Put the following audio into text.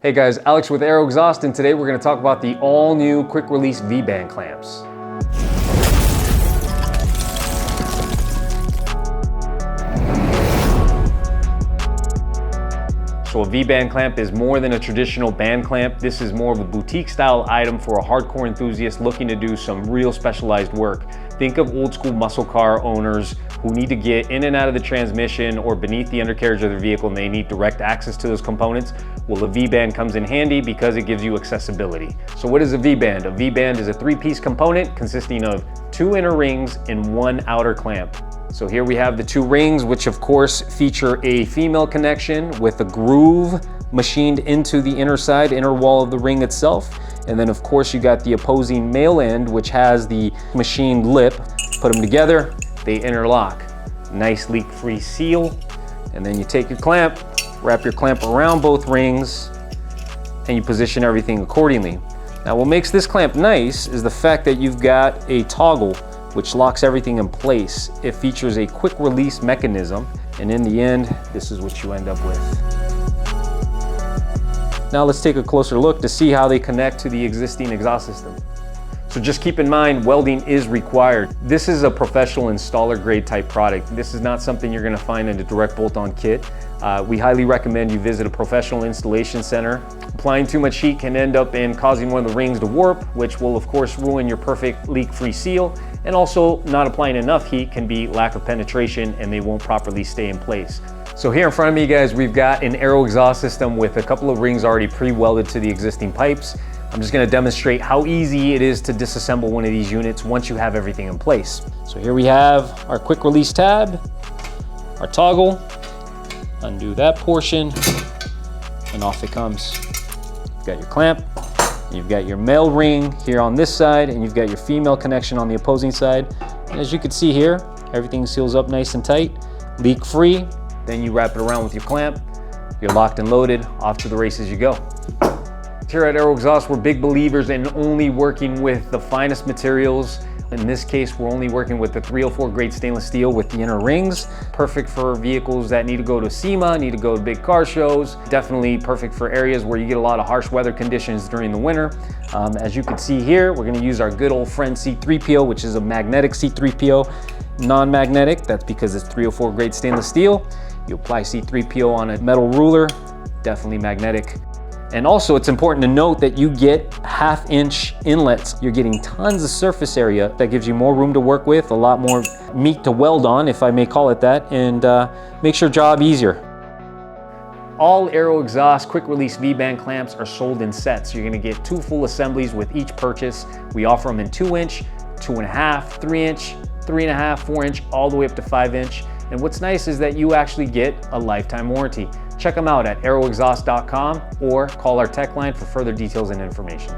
Hey guys, Alex with Aero Exhaust, and today we're going to talk about the all-new quick-release V-band clamps. So a V-band clamp is more than a traditional band clamp. This is more of a boutique-style item for a hardcore enthusiast looking to do some real specialized work. Think of old-school muscle car owners who need to get in and out of the transmission or beneath the undercarriage of their vehicle and they need direct access to those components. Well, a V-band comes in handy because it gives you accessibility. So what is a V-band? A V-band is a three-piece component consisting of 2 inner rings and 1 outer clamp. So here we have the 2 rings, which of course feature a female connection with a groove machined into the inner wall of the ring itself. And then of course you got the opposing male end, which has the machined lip. Put them together, they interlock. Nice leak-free seal. And then you take your clamp, wrap your clamp around both rings, and you position everything accordingly. Now what makes this clamp nice is the fact that you've got a toggle which locks everything in place. It features a quick release mechanism, and in the end, this is what you end up with. Now let's take a closer look to see how they connect to the existing exhaust system. So just keep in mind, welding is required. This is a professional installer grade type product. This is not something you're gonna find in a direct bolt-on kit. We highly recommend you visit a professional installation center. Applying too much heat can end up in causing one of the rings to warp, which will of course ruin your perfect leak-free seal. And also, not applying enough heat can be lack of penetration and they won't properly stay in place. So here in front of me, guys, we've got an Aero exhaust system with a couple of rings already pre-welded to the existing pipes. I'm just gonna demonstrate how easy it is to disassemble one of these units once you have everything in place. So here we have our quick release tab, our toggle, undo that portion, and off it comes. You've got your clamp, you've got your male ring here on this side, and you've got your female connection on the opposing side. And as you can see here, everything seals up nice and tight, leak-free. Then you wrap it around with your clamp, you're locked and loaded, off to the races you go. Here at Aero Exhaust, we're big believers in only working with the finest materials. In this case, we're only working with the 304 grade stainless steel with the inner rings. Perfect for vehicles that need to go to SEMA, need to go to big car shows. Definitely perfect for areas where you get a lot of harsh weather conditions during the winter. As you can see here, we're gonna use our good old friend C3PO, which is a magnetic C3PO, non-magnetic. That's because it's 304 grade stainless steel. You apply C3PO on a metal ruler, definitely magnetic. And also it's important to note that you get 1/2 inch inlets. You're getting tons of surface area that gives you more room to work with, a lot more meat to weld on, if I may call it that, and makes your job easier. All Aero Exhaust quick release V-band clamps are sold in sets. You're gonna get 2 full assemblies with each purchase. We offer them in 2 inch, 2.5, 3 inch, 3.5, 4 inch, all the way up to 5 inch. And what's nice is that you actually get a lifetime warranty. Check them out at aeroexhaust.com or call our tech line for further details and information.